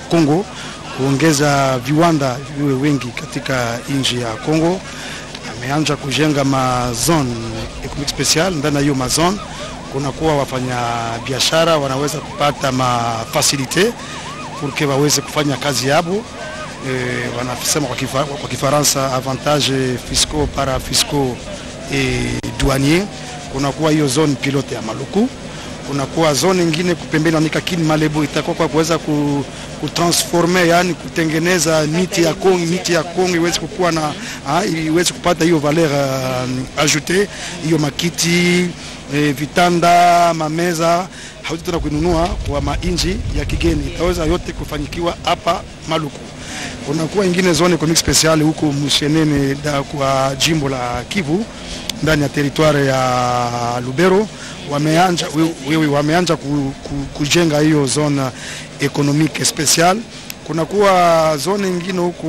Kongo, kuongeza viwanda viwe wengi katika nchi ya Kongo. Ameanza kujenga mazone economic special. Ndani ya hiyo mazone kunakuwa wafanya biashara wanaweza kupata mafacilite pour waweze kufanya kazi yabo. Wanasema kwa Kifaransa avantage fiscaux, parafiscaux et douaniers. Kunakuwa hiyo zone pilote ya Maluku. Kunakuwa zone nyingine kupembeni na Nikakini Malebo itakuwa kwa kuweza kutransformer, yani kutengeneza miti ya Kongo iweze kukua na iweze kupata hiyo valeur ajoutée, hiyo makiti, vitanda, mameza hawezi kununua kwa mainji ya kigeni, itaweza yote kufanyikiwa hapa Maluku. Kunakuwa ingine zone economique speciale huko Mushenene kwa jimbo la Kivu ndani ya territoire ya Lubero. Wameanza kujenga hiyo zone economique speciale. Kunakuwa zone nyingine huko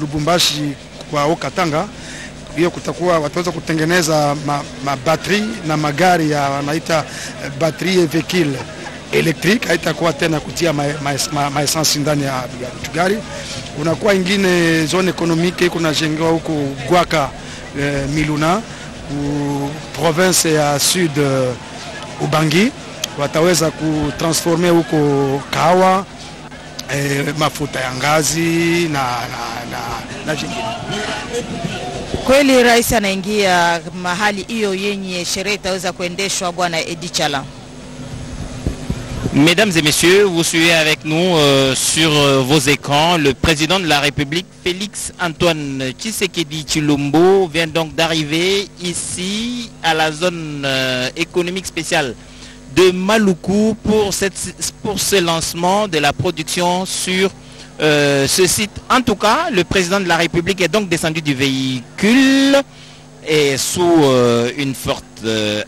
Lubumbashi kwa Okatanga, hiyo kutakuwa wataweza kutengeneza mabatterie na magari ya wanaita batterie véhicule électrique, haitakuwa tena kutia essence ndani ya gari. Kunakuwa ingine zone economique kuna jengewa huko Gwaka Miluna province ya Sud Ubangi, wataweza kutransformer huko kahawa, mafuta ya ngazi na jingine. Kweli rais anaingia mahali hiyo yenye sherehe itaweza kuendeshwa, bwana Edi Chala. Mesdames et messieurs, vous suivez avec nous sur vos écrans. Le président de la République, Félix Antoine Tshisekedi Tshilombo, vient donc d'arriver ici à la zone économique spéciale de Maluku pour ce lancement de la production sur ce site. En tout cas, le président de la République est donc descendu du véhicule et sous une forte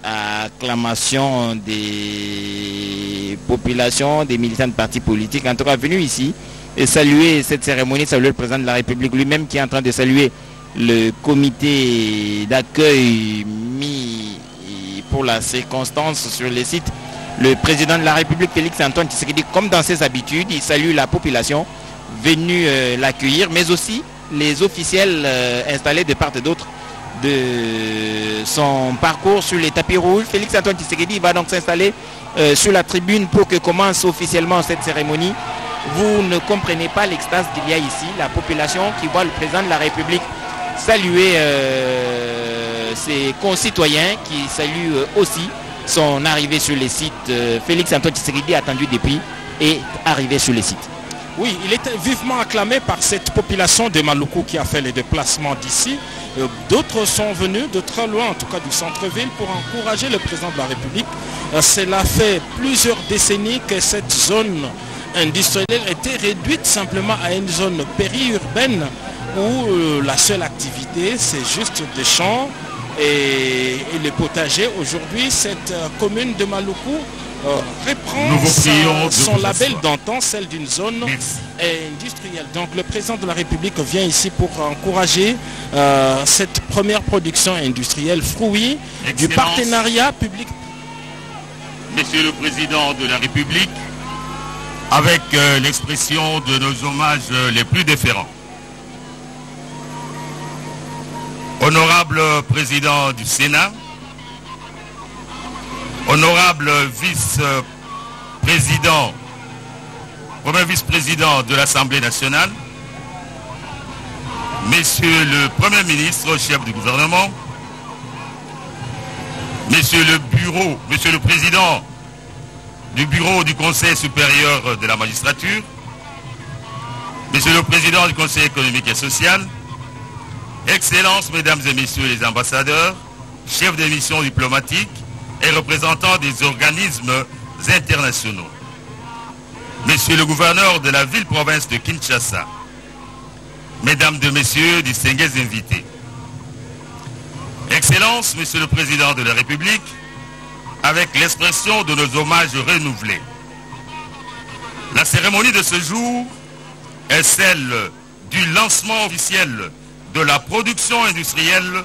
acclamation des populations, des militants de partis politiques, en tout cas venu ici et saluer cette cérémonie, saluer le président de la République lui-même qui est en train de saluer le comité d'accueil mis pour la circonstance sur les sites. Le président de la République, Félix Antoine Tshisekedi, comme dans ses habitudes, il salue la population venue l'accueillir, mais aussi les officiels installés de part et d'autre de son parcours sur les tapis rouges. Félix Antoine Tshisekedi va donc s'installer sur la tribune pour que commence officiellement cette cérémonie. Vous ne comprenez pas l'extase qu'il y a ici, la population qui voit le président de la République saluer ses concitoyens, qui saluent aussi son arrivée sur les sites. Félix Antoine Tshisekedi attendu depuis est arrivé sur les sites. Oui, il était vivement acclamé par cette population de Maluku qui a fait les déplacements d'ici. D'autres sont venus de très loin, en tout cas du centre-ville, pour encourager le président de la République. Cela fait plusieurs décennies que cette zone industrielle était réduite simplement à une zone périurbaine où la seule activité c'est juste des champs et les potagers. Aujourd'hui, cette commune de Maluku reprend son label d'antan, celle d'une zone industrielle. Donc le président de la République vient ici pour encourager cette première production industrielle, fruit du partenariat public. Monsieur le président de la République, avec l'expression de nos hommages les plus déférents. Honorable président du Sénat, honorable vice-président, premier vice-président de l'Assemblée nationale, Monsieur le Premier ministre, chef du gouvernement, Monsieur le Président du Bureau du Conseil supérieur de la magistrature, Monsieur le Président du Conseil économique et social, Excellences, Mesdames et Messieurs les ambassadeurs, chefs des missions diplomatiques et représentants des organismes internationaux, Monsieur le gouverneur de la ville-province de Kinshasa, Mesdames et Messieurs, distingués invités, Excellences, Monsieur le Président de la République, avec l'expression de nos hommages renouvelés. La cérémonie de ce jour est celle du lancement officiel de la production industrielle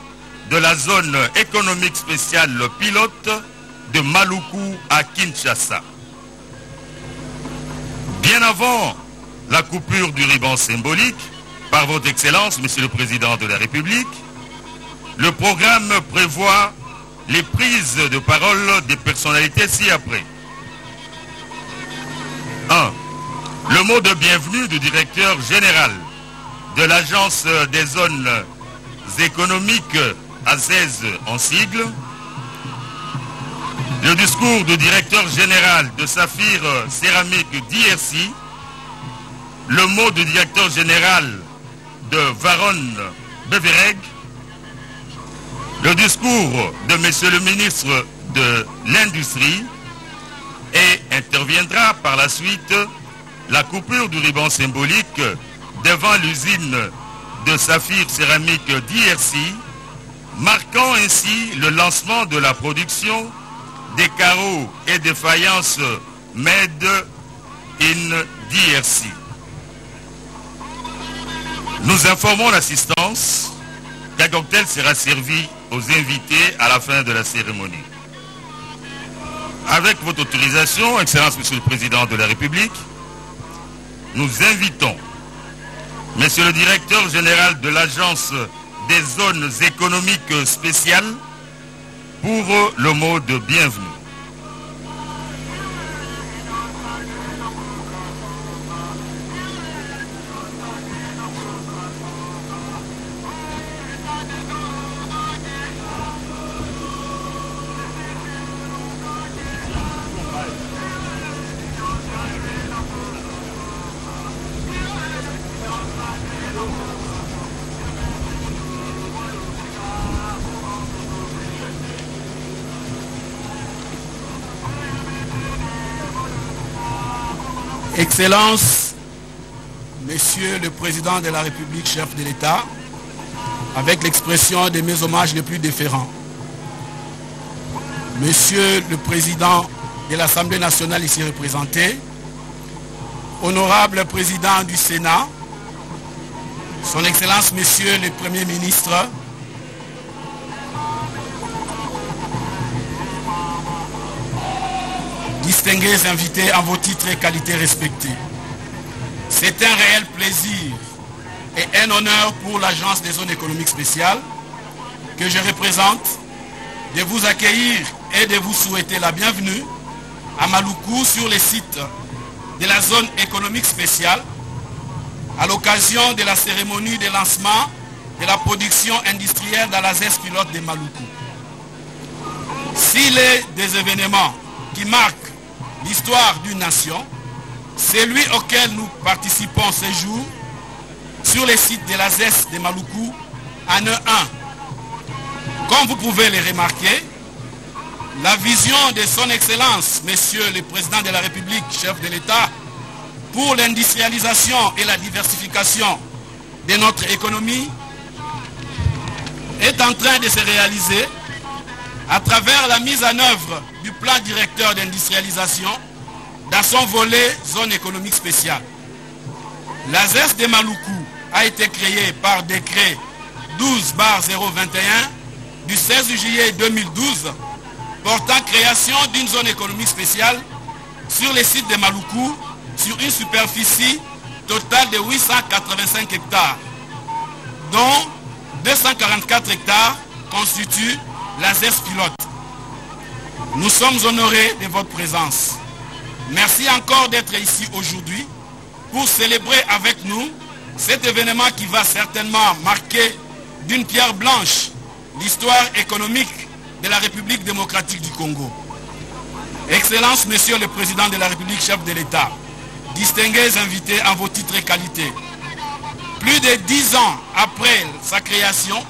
de la zone économique spéciale pilote de Maluku à Kinshasa. Bien avant la coupure du ruban symbolique par votre Excellence, Monsieur le Président de la République. Le programme prévoit les prises de parole des personnalités ci-après. 1. Le mot de bienvenue du directeur général de l'Agence des zones économiques AZEZ en sigle. Le discours du directeur général de Saphir Céramique d'IRC. Le mot du directeur général de Varonne Bevereg. Le discours de Monsieur le ministre de l'Industrie. Et interviendra par la suite la coupure du ruban symbolique devant l'usine de Saphir Céramique d'IRC, marquant ainsi le lancement de la production des carreaux et des faïences made in DRC. Nous informons l'assistance qu'un cocktail sera servi aux invités à la fin de la cérémonie. Avec votre autorisation, Excellence Monsieur le Président de la République, nous invitons Monsieur le Directeur Général de l'Agence des zones économiques spéciales pour le mot de bienvenue. Excellence, Monsieur le Président de la République, chef de l'État, avec l'expression de mes hommages les plus déférents. Monsieur le Président de l'Assemblée nationale ici représenté, Honorable Président du Sénat, Son Excellence Monsieur le Premier ministre, distingués invités en vos titres et qualités respectés. C'est un réel plaisir et un honneur pour l'Agence des zones économiques spéciales que je représente de vous accueillir et de vous souhaiter la bienvenue à Maluku sur les sites de la zone économique spéciale à l'occasion de la cérémonie de lancement de la production industrielle dans la ZES pilote de Maluku. S'il est des événements qui marquent l'histoire d'une nation, celui auquel nous participons ce jour sur les sites de la ZES de Maluku en est un. Comme vous pouvez le remarquer, la vision de son Excellence, Monsieur le Président de la République, chef de l'État, pour l'industrialisation et la diversification de notre économie est en train de se réaliser à travers la mise en œuvre du plan directeur d'industrialisation dans son volet zone économique spéciale. La ZES de Maluku a été créée par décret 12/021 du 16 juillet 2012 portant création d'une zone économique spéciale sur les sites de Maluku sur une superficie totale de 885 hectares, dont 244 hectares constituent la ZES pilote. Nous sommes honorés de votre présence. Merci encore d'être ici aujourd'hui pour célébrer avec nous cet événement qui va certainement marquer d'une pierre blanche l'histoire économique de la République démocratique du Congo. Excellence, Monsieur le Président de la République, chef de l'État, distingués invités en vos titres et qualités. Plus de 10 ans après sa création,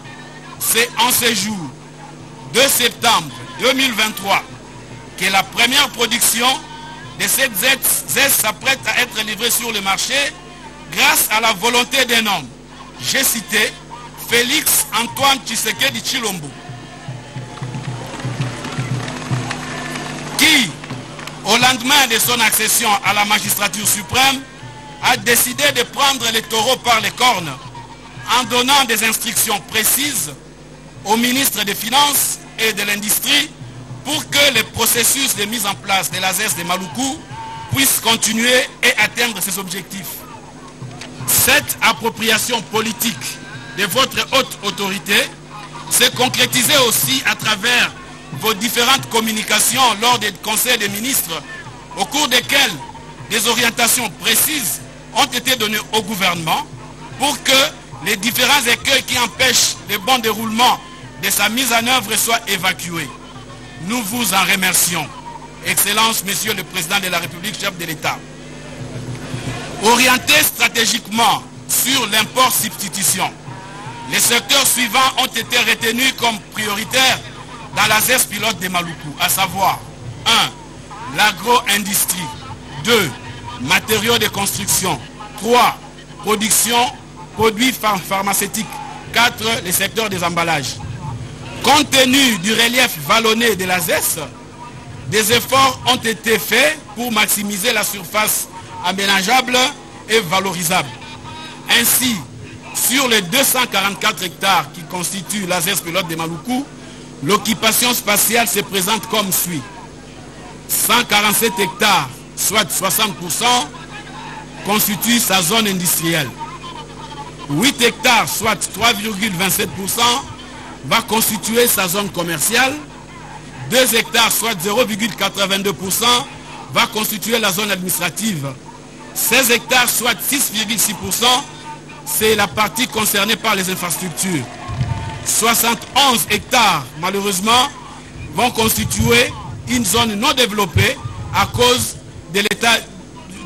c'est en ce jour 2 septembre 2023 que la première production de cette ZES s'apprête à être livrée sur le marché grâce à la volonté d'un homme, j'ai cité Félix Antoine Tshisekedi Tshilombo, qui, au lendemain de son accession à la magistrature suprême, a décidé de prendre les taureaux par les cornes en donnant des instructions précises au ministre des Finances et de l'Industrie pour que le processus de mise en place de la ZES de Maluku puisse continuer et atteindre ses objectifs. Cette appropriation politique de votre haute autorité s'est concrétisée aussi à travers vos différentes communications lors des conseils des ministres, au cours desquels des orientations précises ont été données au gouvernement pour que les différents écueils qui empêchent le bon déroulement de sa mise en œuvre soient évacués. Nous vous en remercions. Excellence, Monsieur le Président de la République, chef de l'État. Orienté stratégiquement sur l'import-substitution, les secteurs suivants ont été retenus comme prioritaires dans la ZES pilote de Maluku, à savoir 1. L'agro-industrie, 2. Matériaux de construction, 3. Production, produits pharmaceutiques, 4. Les secteurs des emballages. Compte tenu du relief vallonné de la ZES, des efforts ont été faits pour maximiser la surface aménageable et valorisable. Ainsi, sur les 244 hectares qui constituent la ZES pilote de Maluku, l'occupation spatiale se présente comme suit. 147 hectares, soit 60%, constituent sa zone industrielle. 8 hectares, soit 3,27%, va constituer sa zone commerciale. 2 hectares, soit 0,82%, va constituer la zone administrative. 16 hectares, soit 6,6%, c'est la partie concernée par les infrastructures. 71 hectares, malheureusement, vont constituer une zone non développée à cause de l'état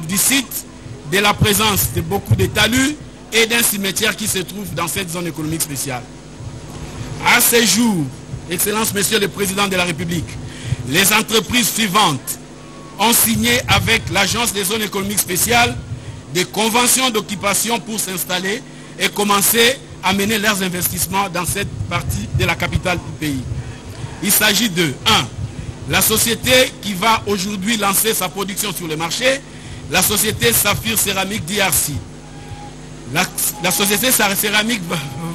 du site, de la présence de beaucoup de talus et d'un cimetière qui se trouve dans cette zone économique spéciale. À ce jour, Excellence, Monsieur le Président de la République, les entreprises suivantes ont signé avec l'Agence des zones économiques spéciales des conventions d'occupation pour s'installer et commencer à mener leurs investissements dans cette partie de la capitale du pays. Il s'agit de 1. La société qui va aujourd'hui lancer sa production sur le marché, la société Saphir Céramique DRC. La société Céramique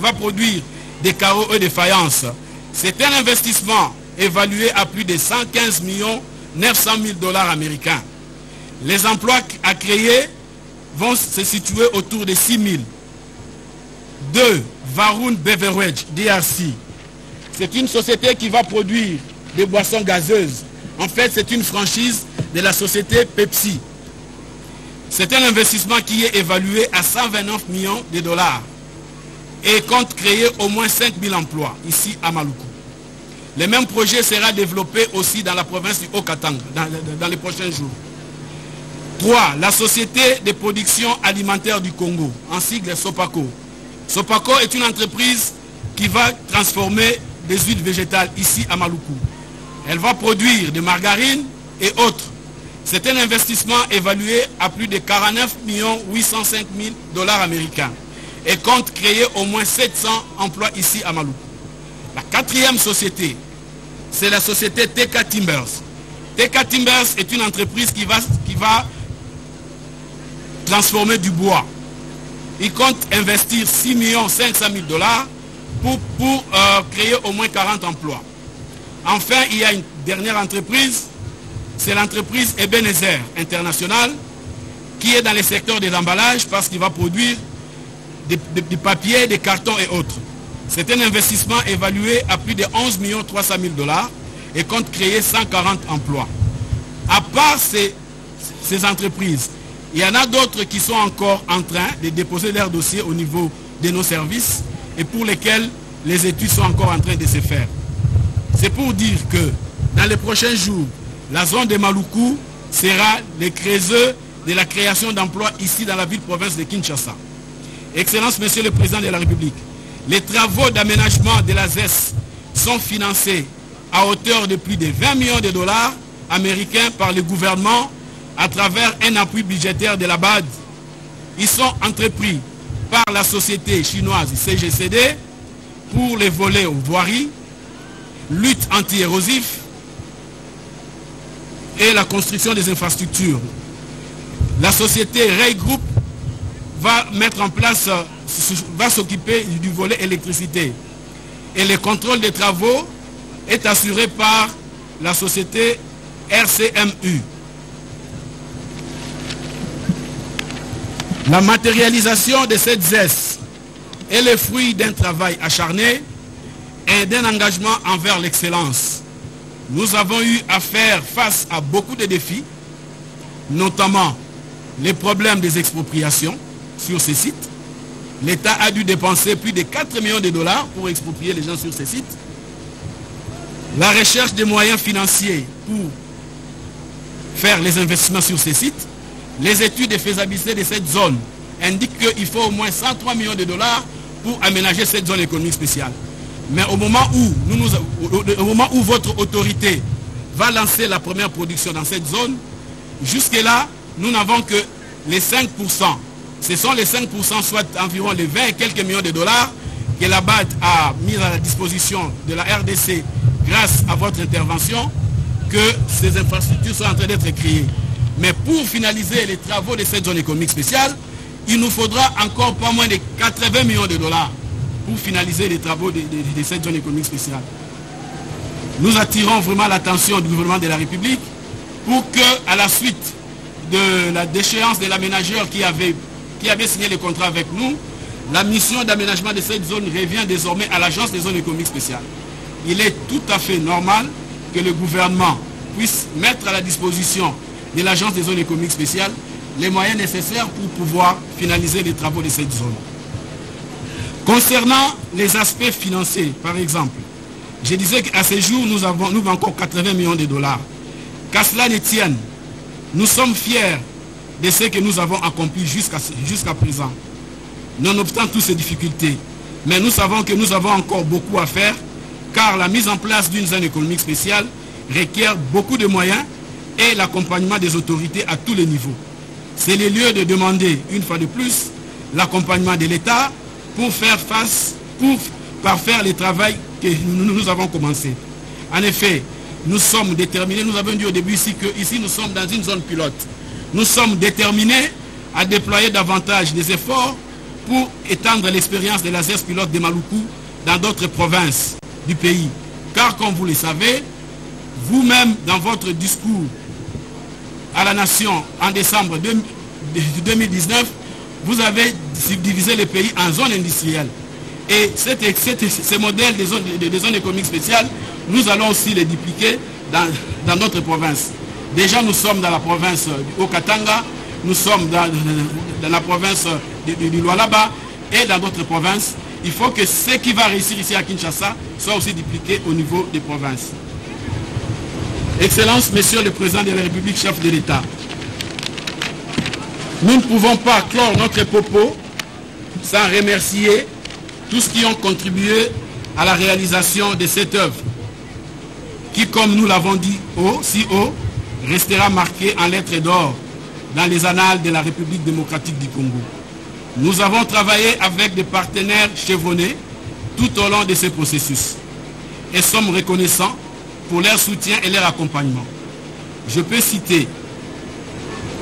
va produire des carreaux et des faïences. C'est un investissement évalué à plus de 115 900 000 $ américains. Les emplois à créer vont se situer autour de 6 000. 2. Varun Beverage DRC. C'est une société qui va produire des boissons gazeuses. En fait, c'est une franchise de la société Pepsi. C'est un investissement qui est évalué à 129 millions de $. Et compte créer au moins 5 000 emplois ici à Maluku. Le même projet sera développé aussi dans la province du Haut-Katanga dans les prochains jours. 3. La société de production alimentaire du Congo, en sigle Sopaco. Sopaco est une entreprise qui va transformer des huiles végétales ici à Maluku. Elle va produire des margarines et autres. C'est un investissement évalué à plus de 49 805 000 $ américains et compte créer au moins 700 emplois ici à Maluku. La 4e société, c'est la société TK Timbers. TK Timbers est une entreprise qui va transformer du bois. Il compte investir 6 500 000 $ pour créer au moins 40 emplois. Enfin, il y a une dernière entreprise, c'est l'entreprise Ebenezer International, qui est dans le secteur des emballages parce qu'il va produire du papier, des cartons et autres. C'est un investissement évalué à plus de 11 300 000 $ et compte créer 140 emplois. À part ces entreprises, il y en a d'autres qui sont encore en train de déposer leurs dossiers au niveau de nos services et pour lesquels les études sont encore en train de se faire. C'est pour dire que dans les prochains jours, la zone de Maluku sera le creuset de la création d'emplois ici dans la ville-province de Kinshasa. Excellence, Monsieur le Président de la République, les travaux d'aménagement de la ZES sont financés à hauteur de plus de 20 millions de $ américains par le gouvernement à travers un appui budgétaire de la BAD. Ils sont entrepris par la société chinoise CGCD pour les volets aux voiries, lutte anti-érosif et la construction des infrastructures. La société Ray Group va mettre en place, va s'occuper du volet électricité. Et le contrôle des travaux est assuré par la société RCMU. La matérialisation de cette ZES est le fruit d'un travail acharné et d'un engagement envers l'excellence. Nous avons eu à faire face à beaucoup de défis, notamment les problèmes des expropriations sur ces sites. L'État a dû dépenser plus de 4 millions de dollars pour exproprier les gens sur ces sites. La recherche des moyens financiers pour faire les investissements sur ces sites. Les études de faisabilité de cette zone indiquent qu'il faut au moins 103 millions de dollars pour aménager cette zone économique spéciale. Mais au moment où votre autorité va lancer la première production dans cette zone, jusque-là, nous n'avons que les 5%. Ce sont les 5%, soit environ les 20 et quelques millions de dollars que la BAD a mis à la disposition de la RDC grâce à votre intervention, que ces infrastructures sont en train d'être créées. Mais pour finaliser les travaux de cette zone économique spéciale, il nous faudra encore pas moins de 80 millions de dollars pour finaliser les travaux de cette zone économique spéciale. Nous attirons vraiment l'attention du gouvernement de la République pour que, à la suite de la déchéance de l'aménageur qui avait signé le contrat avec nous, la mission d'aménagement de cette zone revient désormais à l'Agence des zones économiques spéciales. Il est tout à fait normal que le gouvernement puisse mettre à la disposition de l'Agence des zones économiques spéciales les moyens nécessaires pour pouvoir finaliser les travaux de cette zone. Concernant les aspects financiers, par exemple, je disais qu'à ce jour, nous avons encore 80 millions de dollars. Qu'à cela ne tienne, nous sommes fiers de ce que nous avons accompli jusqu'à présent, nonobstant toutes ces difficultés. Mais nous savons que nous avons encore beaucoup à faire, car la mise en place d'une zone économique spéciale requiert beaucoup de moyens et l'accompagnement des autorités à tous les niveaux. C'est le lieu de demander, une fois de plus, l'accompagnement de l'État pour parfaire le travail que nous avons commencé. En effet, nous sommes déterminés, nous avons dit au début ici que ici nous sommes dans une zone pilote. Nous sommes déterminés à déployer davantage des efforts pour étendre l'expérience de la ZES pilote de Maluku dans d'autres provinces du pays. Car comme vous le savez, vous-même dans votre discours à la nation en décembre 2019, vous avez divisé le pays en zones industrielles. Et ce modèle des zones économiques spéciales, nous allons aussi les dupliquer dans d'autres provinces. Déjà, nous sommes dans la province du Haut-Katanga, nous sommes dans la province du Lualaba et dans d'autres provinces. Il faut que ce qui va réussir ici à Kinshasa soit aussi dupliqué au niveau des provinces. Excellence, Monsieur le Président de la République, chef de l'État, nous ne pouvons pas clore notre propos sans remercier tous ceux qui ont contribué à la réalisation de cette œuvre, qui, comme nous l'avons dit si haut, restera marquée en lettres d'or dans les annales de la République démocratique du Congo. Nous avons travaillé avec des partenaires chevronnés tout au long de ce processus et sommes reconnaissants pour leur soutien et leur accompagnement. Je peux citer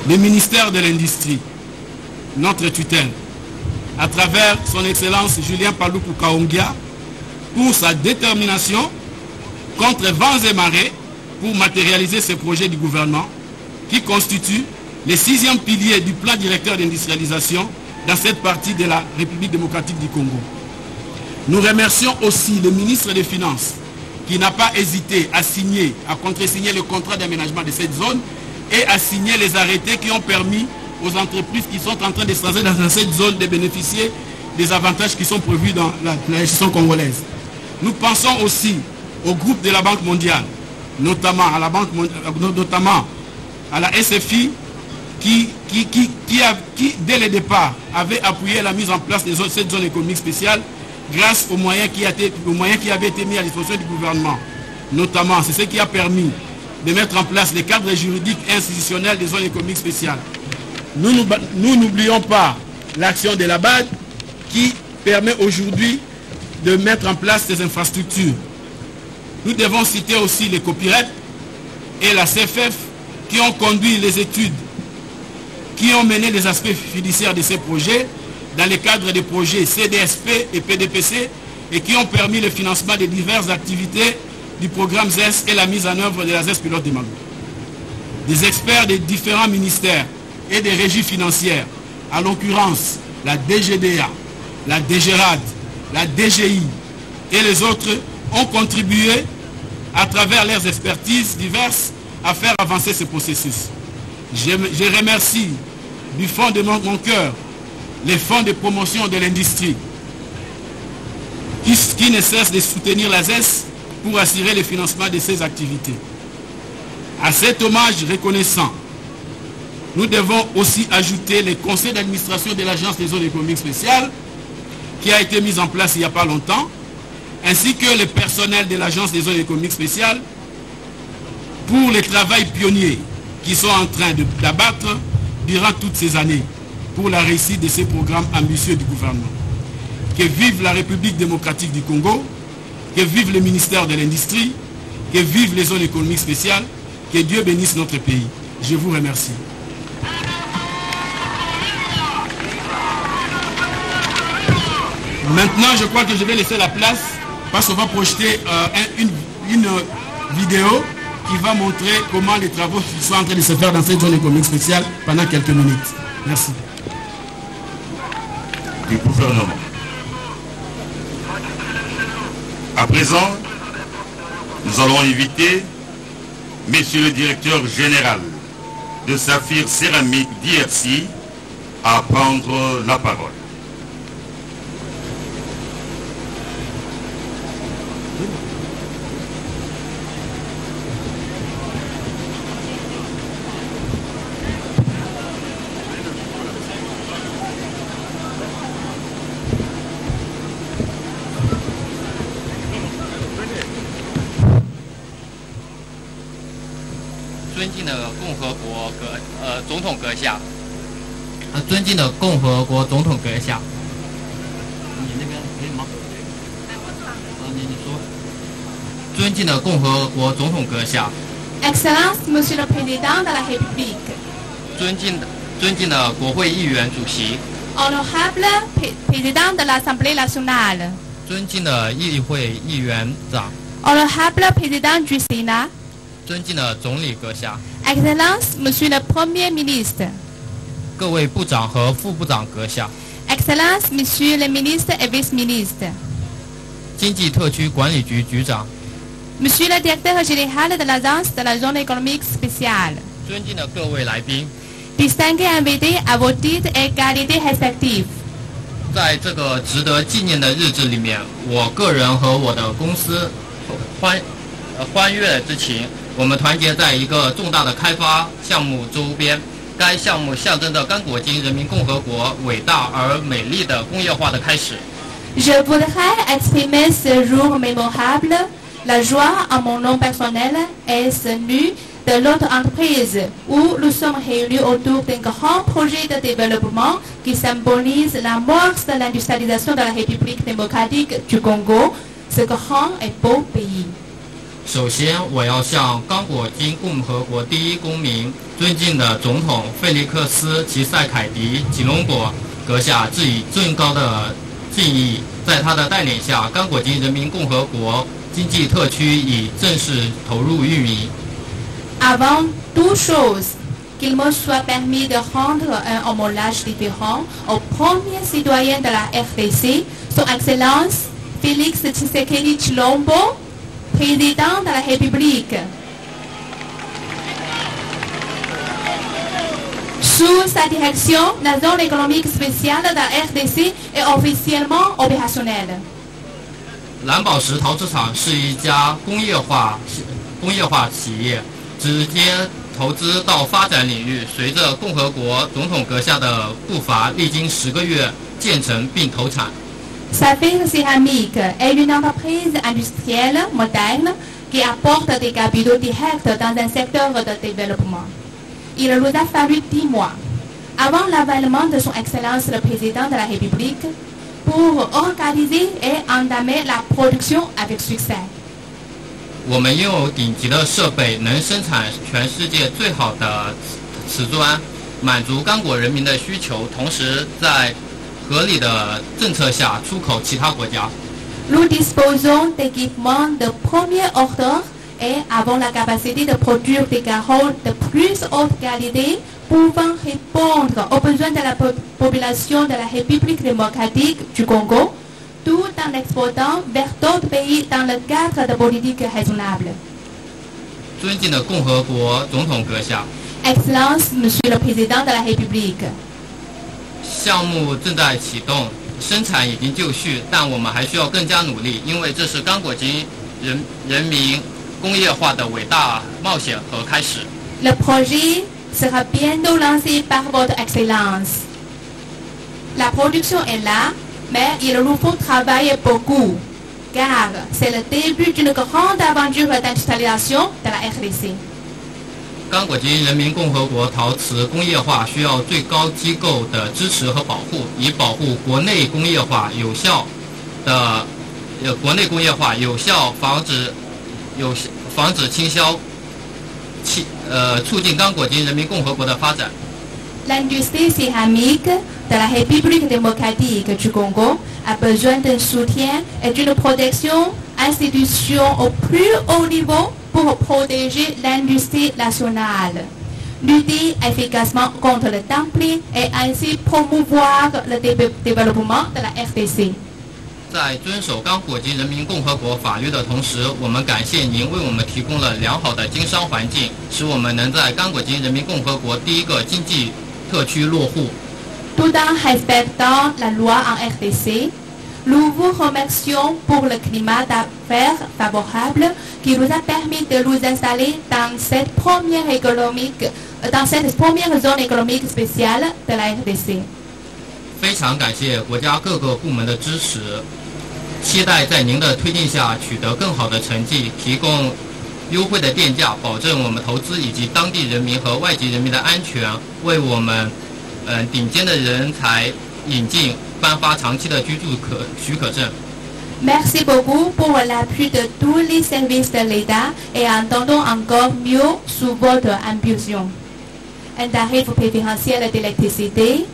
le ministère de l'Industrie, notre tutelle, à travers son Excellence Julien Paluku Kaongia, pour sa détermination contre vents et marées pour matérialiser ce projet du gouvernement qui constitue le 6e pilier du plan directeur d'industrialisation dans cette partie de la République démocratique du Congo. Nous remercions aussi le ministre des Finances qui n'a pas hésité à signer, à contresigner le contrat d'aménagement de cette zone et à signer les arrêtés qui ont permis aux entreprises qui sont en train de s'installer dans cette zone de bénéficier des avantages qui sont prévus dans la gestion congolaise. Nous pensons aussi au groupe de la Banque mondiale, notamment à la SFI qui dès le départ avait appuyé la mise en place de cette zone économique spéciale grâce aux moyens qui avaient été mis à disposition du gouvernement. Notamment, c'est ce qui a permis de mettre en place les cadres juridiques et institutionnels des zones économiques spéciales. Nous n'oublions pas l'action de la BAD qui permet aujourd'hui de mettre en place ces infrastructures. Nous devons citer aussi les copyrights et la CFF qui ont conduit les études, qui ont mené les aspects fiduciaires de ces projets dans le cadre des projets CDSP et PDPC et qui ont permis le financement de diverses activités du programme ZES et la mise en œuvre de la ZES pilote de Maluku. Des experts des différents ministères et des régies financières à l'occurrence la DGDA, la DGRAD, la DGI et les autres, ont contribué à travers leurs expertises diverses à faire avancer ce processus. Je remercie du fond de mon cœur les fonds de promotion de l'industrie qui ne cessent de soutenir la ZES pour assurer le financement de ces activités. À cet hommage reconnaissant, nous devons aussi ajouter le conseil d'administration de l'Agence des zones économiques spéciales qui a été mis en place il n'y a pas longtemps, ainsi que le personnel de l'Agence des zones économiques spéciales pour le travail pionnier qu'ils sont en train d'abattre durant toutes ces années pour la réussite de ces programmes ambitieux du gouvernement. Que vive la République démocratique du Congo, que vive le ministère de l'Industrie, que vive les zones économiques spéciales, que Dieu bénisse notre pays. Je vous remercie. Maintenant, je crois que je vais laisser la place parce qu'on va projeter une vidéo qui va montrer comment les travaux sont en train de se faire dans cette zone économique spéciale pendant quelques minutes. Merci. Du gouvernement. À présent, nous allons inviter Monsieur le directeur général de Saphir Céramique d'IRC à prendre la parole. Excellence, Monsieur le Président de la République. Honorable Président de l'Assemblée nationale. Honorable Président du Sénat. Excellence, Monsieur le Premier ministre. Excellence, Monsieur le ministre et vice-ministre. Monsieur le directeur général de l'Agence de la zone économique spéciale. Distingués invités à vos titres et qualités respectives. 在这个值得纪念的日子里面，我个人和我的公司欢悦之情，我们团结在一个重大的开发项目周边。该项目象征着刚果金人民共和国伟大而美丽的工业化的开始。 Je voudrais exprimer ce jour mémorable, la joie en mon nom personnel et celui de notre entreprise, où nous sommes réunis autour d'un grand projet de développement qui symbolise l'amorce de l'industrialisation de la République démocratique du Congo, ce grand et beau pays. 首先，我要向刚果金共和国第一公民、尊敬的总统费利克斯·齐塞凯迪·吉隆果阁下致以最高的敬意。在他的带领下，刚果金人民共和国经济特区已正式投入运营。 Avant toute chose, qu'il me soit permis de rendre un hommage différent au premier citoyen de la RDC, Son Excellence Félix Tshisekedi Tshilombo, Président de la République. Sous sa direction, la zone économique spéciale de la RDC est officiellement opérationnelle. 蓝宝石陶瓷厂是一家工业化企业，直接投资到发展领域。随着共和国总统阁下的步伐，历经10个月建成并投产。 Saphir Céramique est une entreprise industrielle moderne qui apporte des capitaux directs dans un secteur de développement. Il nous a fallu 10 mois avant l'avènement de Son Excellence le Président de la République pour organiser et entamer la production avec succès. 我们拥有顶级的设备，能生产全世界最好的瓷砖，满足刚果人民的需求，同时在 合理的政策下出口其他国家。 Nous disposons d'équipements de premier ordre et avons la capacité de produire des carreaux de plus haute qualité pouvant répondre aux besoins de la population de la République démocratique du Congo, tout en exportant vers d'autres pays dans le cadre de politiques raisonnables. 尊敬的共和国总统阁下， Excellence, Monsieur le Président de la République. 项目正在启动，生产已经就绪，但我们还需要更加努力，因为这是刚果金人民工业化的伟大冒险和开始。 Le projet sera bientôt lancé par votre Excellence. La production est là, mais il nous faut travailler beaucoup, car c'est le début d'une grande aventure d'industrialisation de la RDC. 刚果金人民共和国陶瓷工业化需要最高机构的支持和保护，以保护国内工业化有效防止倾销，促进刚果金人民共和国的发展。 L'industrie céramique de la République démocratique du Congo a besoin d'un soutien et d'une protection institution au plus haut niveau pour protéger l'industrie nationale, lutter efficacement contre le templi et ainsi promouvoir le développement de la RDC. 在遵守刚果金人民共和国法律的同时，我们感谢您为我们提供了良好的经商环境，使我们能在刚果金人民共和国第一个经济特区落户。 Tout en respectant la loi en RDC, nous vous remercions pour le climat d'affaires favorable qui nous a permis de nous installer dans cette première zone économique spéciale de la RDC. 非常感谢国家各个部门的支持，期待在您的推进下取得更好的成绩，提供优惠的电价，保证我们投资以及当地人民和外籍人民的安全，为我们顶尖的人才引进，颁发长期的居住许可证。 Merci beaucoup pour l'appui de tous les services de l'État et entendons encore mieux sous votre impulsion. Un tarif préférentiel d'électricité,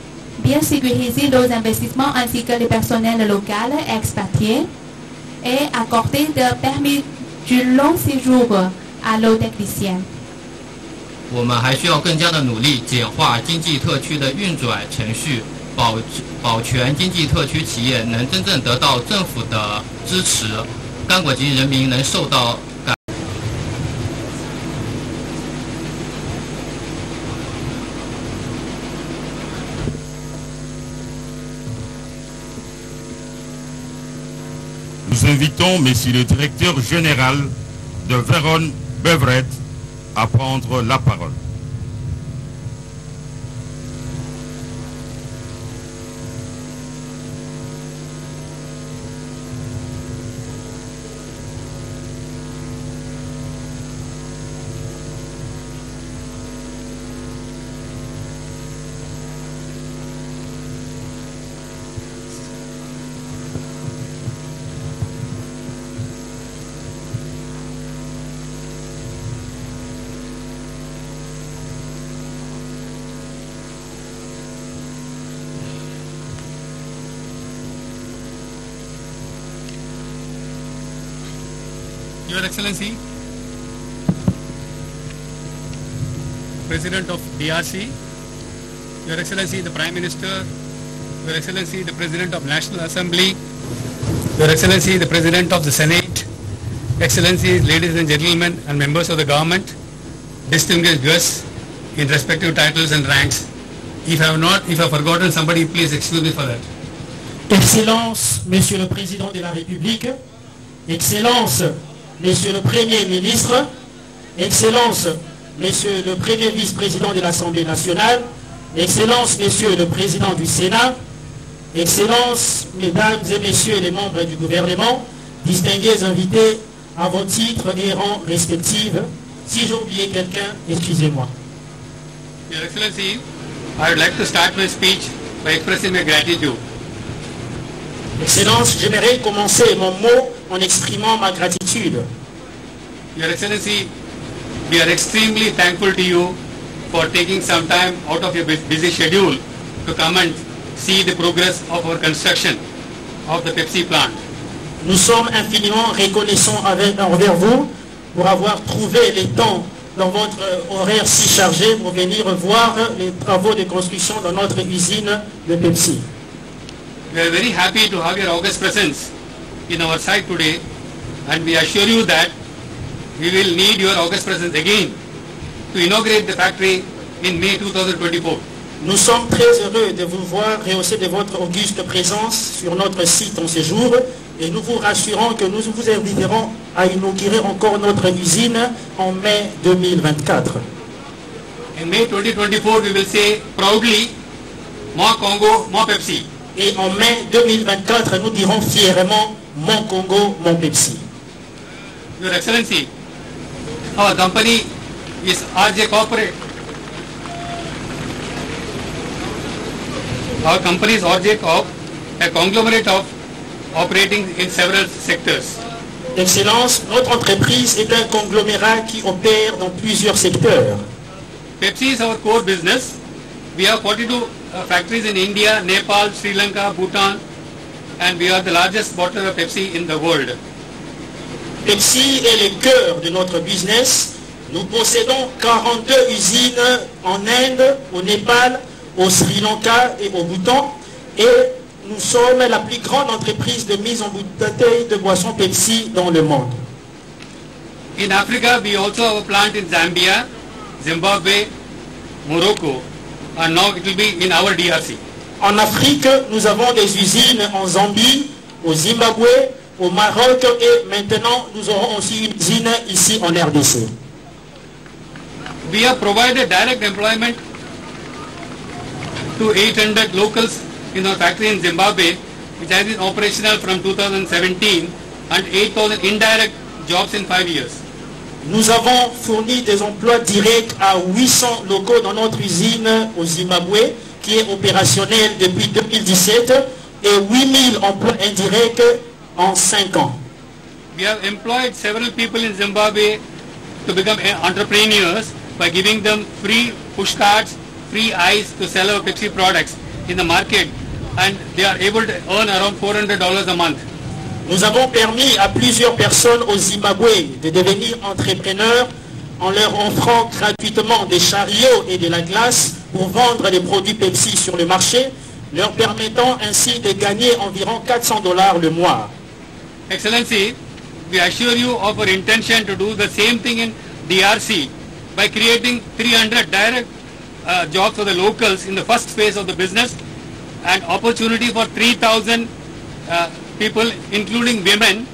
bien sécuriser nos investissements ainsi que les personnels locaux et expatriés et accorder des permis du long séjour à nos techniciens. 我们还需要更加的努力，简化经济特区的运转程序，保全经济特区企业能真正得到政府的支持，刚果金人民能受到感。 Nous invitons Monsieur le directeur général de Véron Beverett à prendre la parole. Your Excellency, President of DRC, Your Excellency the Prime Minister, Your Excellency the President of National Assembly, Your Excellency the President of the Senate, Excellencies, ladies and gentlemen and members of the government, distinguished guests in respective titles and ranks. If I have forgotten somebody, please excuse me for that. Excellence, Monsieur le Président de la République, Excellence, Monsieur le Premier ministre, Excellence, Monsieur le Premier vice-président de l'Assemblée nationale, Excellence, Monsieur le Président du Sénat, Excellence, Mesdames et Messieurs les membres du gouvernement, distingués invités à vos titres et rangs respectifs. Si j'ai oublié quelqu'un, excusez-moi. Your Excellency, I would like to start my speech by expressing my gratitude. Excellence, j'aimerais commencer mon mot en exprimant ma gratitude. Your Excellency, we are extremely thankful to you for taking some time out of your busy schedule to come and see the progress of our construction of the Pepsi plant. Nous sommes infiniment reconnaissants envers vous pour avoir trouvé le temps dans votre horaire si chargé pour venir voir les travaux de construction dans notre usine de Pepsi. We are very happy to have your august presence in our site today, and we assure you that we will need your august presence again to inaugurate the factory in May 2024. Nous sommes très heureux de vous voir rehausser de votre auguste présence sur notre site en ce jour et nous vous rassurons que nous vous inviterons à inaugurer encore notre usine en mai 2024. In May 2024, we will say proudly, Mon Congo, Mon Pepsi. Et en mai 2024, nous dirons fièrement Mon Congo, Mon Pepsi. Your Excellency, our company is RJ Corporate. Our company is RJ Corp, a conglomerate of operating in several sectors. Excellence, notre entreprise est un conglomérat qui opère dans plusieurs secteurs. Pepsi is our core business. We have 42 factories in India, Nepal, Sri Lanka, Bhutan, and we are the largest bottler of Pepsi in the world. Pepsi est le cœur de notre business. Nous possédons 42 usines en Inde, au Népal, au Sri Lanka et au Bhoutan. Et nous sommes la plus grande entreprise de mise en bouteille de boissons Pepsi dans le monde. In Africa, we also have a plant in Zambia, Zimbabwe, Morocco, and now it will be in our DRC. En Afrique, nous avons des usines en Zambie, au Zimbabwe, au Maroc et maintenant nous aurons aussi une usine ici en RDC. We have provided direct employment to 800 locals in our factory in Zimbabwe, which has been operational from 2017, and 8,000 indirect jobs in 5 years. Nous avons fourni des emplois directs à 800 locaux dans notre usine au Zimbabwe, qui est opérationnelle depuis 2017, et 8000 emplois indirects en 5 ans. We have employed several people in Zimbabwe to become entrepreneurs by giving them free push cards, free ice to sell our Pepsi products in the market, and they are able to earn around $400 a month. Nous avons permis à plusieurs personnes au Zimbabwe de devenir entrepreneurs en leur offrant gratuitement des chariots et de la glace pour vendre des produits Pepsi sur le marché, leur permettant ainsi de gagner environ $400 le mois. Excellency, we assure you of our intention to do the same thing in DRC by creating 300 direct jobs for the locals in the first phase of the business and opportunity for 3,000 people, including women,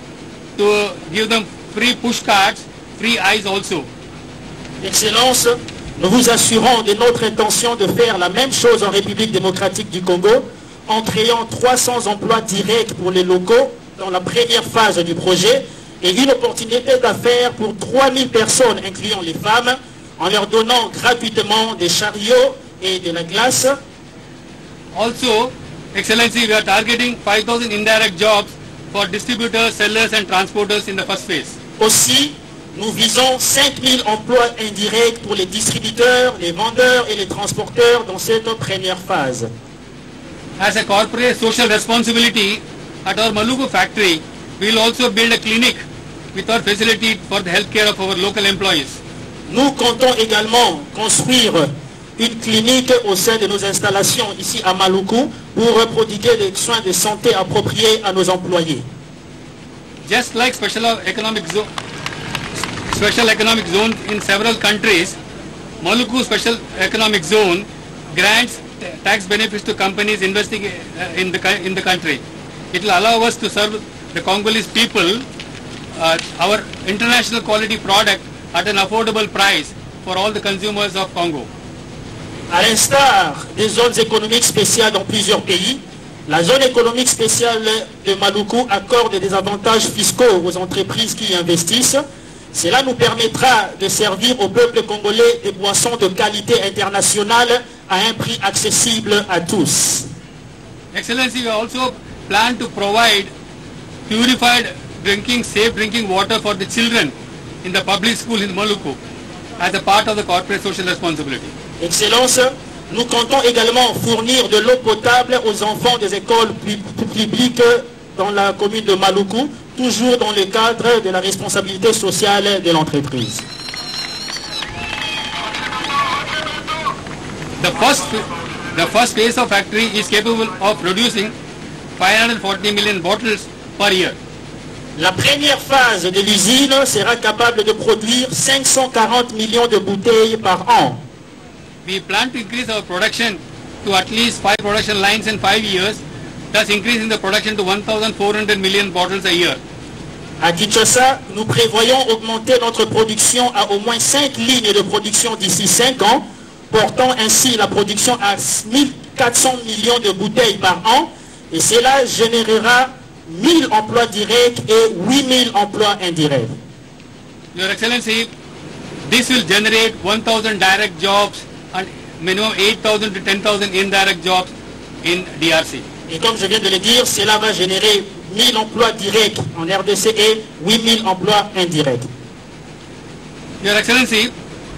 to give them free push cards, free ice also. Excellence, nous vous assurons de notre intention de faire la même chose en République démocratique du Congo en créant 300 emplois directs pour les locaux dans la première phase du projet et une opportunité d'affaires pour 3000 personnes, incluant les femmes, en leur donnant gratuitement des chariots et de la glace. Also, Excellency, we are targeting 5,000 indirect jobs for distributors, sellers and transporters in the first phase. Aussi, nous visons 5000 emplois indirects pour les distributeurs, les vendeurs et les transporteurs dans cette première phase. As a corporate social responsibility, at our Maluku factory, we will also build a clinic with our facility for the healthcare of our local employees. Nous comptons également construire une clinique au sein de nos installations ici à Maluku pour prodiguer des soins de santé appropriés à nos employés. Just like special economic zone in several countries, Maluku Special Economic Zone grants tax benefits to companies investing in the country. It will allow us to serve the Congolese people our international quality product at an affordable price for all the consumers of Congo. À l'instar des zones économiques spéciales dans plusieurs pays, la zone économique spéciale de Maluku accorde des avantages fiscaux aux entreprises qui y investissent. Cela nous permettra de servir au peuple congolais des boissons de qualité internationale à un prix accessible à tous. Excellency, we also plan to provide purified safe drinking water for the children in the public school in Maluku as a part of the corporate social responsibility. Excellence, nous comptons également fournir de l'eau potable aux enfants des écoles publiques dans la commune de Maluku, toujours dans le cadre de la responsabilité sociale de l'entreprise. The first phase of factory is capable of producing 540 million bottles per year. La première phase de l'usine sera capable de produire 540 millions de bouteilles par an. We plan to increase our production to at least 5 production lines in 5 years, thus increasing the production to 1,400 million bottles a year. À Kinshasa, nous prévoyons augmenter notre production à au moins 5 lignes de production d'ici 5 ans, portant ainsi la production à 1400 millions de bouteilles par an, et cela générera 1000 emplois directs et 8000 emplois indirects. Your Excellency, this will generate 1,000 direct jobs and minimum 8,000 to 10,000 indirect jobs in DRC. Et comme je viens de le dire, cela va générer 1000 emplois directs en RDC et 8000 emplois indirects. Your Excellency,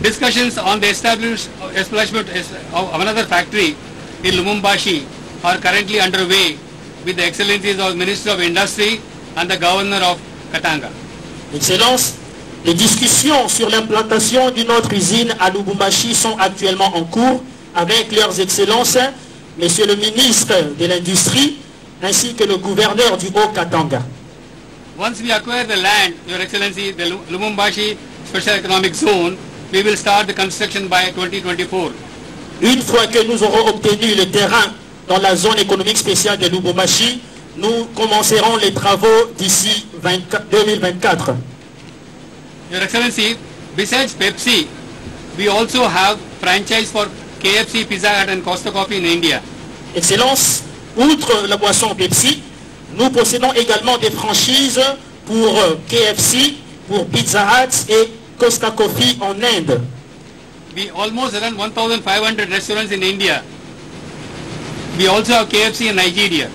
discussions on the establishment of another factory in Lumumbashi are currently underway with the Excellencies of the Minister of Industry and the Governor of Katanga. Excellence, les discussions sur l'implantation d'une autre usine à Lubumbashi sont actuellement en cours avec leurs excellences, Monsieur le ministre de l'Industrie ainsi que le gouverneur du Haut-Katanga. Once we acquire the land, Your Excellency, the Lumumbashi Special Economic Zone, we will start the construction by 2024. Une fois que nous aurons obtenu le terrain dans la zone économique spéciale de Lubumbashi, nous commencerons les travaux d'ici 2024. Your Excellency, besides Pepsi, we also have franchise for KFC, Pizza Hut and Costa Coffee in India. Excellence, outre la boisson Pepsi, nous possédons également des franchises pour KFC, pour Pizza Hut et Costa Coffee en Inde. We almost run 1,500 restaurants in India. We also have KFC in Nigeria.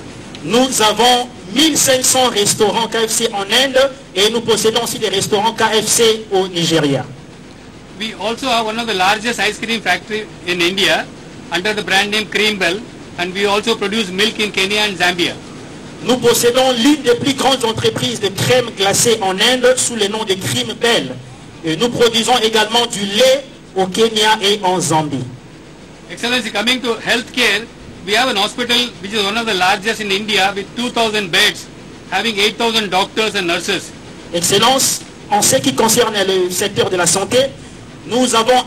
Nous avons 1500 restaurants KFC en Inde et nous possédons aussi des restaurants KFC au Nigeria. We also have one of the largest ice cream factory in India under the brand name Creambell, and we also produce milk in Kenya and Zambia. Nous possédons l'une des plus grandes entreprises de crème glacée en Inde sous le nom de Creambell. Et nous produisons également du lait au Kenya et en Zambie. Excellency, coming to healthcare, we have an hospital which is one of the largest in India with 2,000 beds, having 8,000 doctors and nurses. Excellence, en ce qui concerne le secteur de la santé, nous avons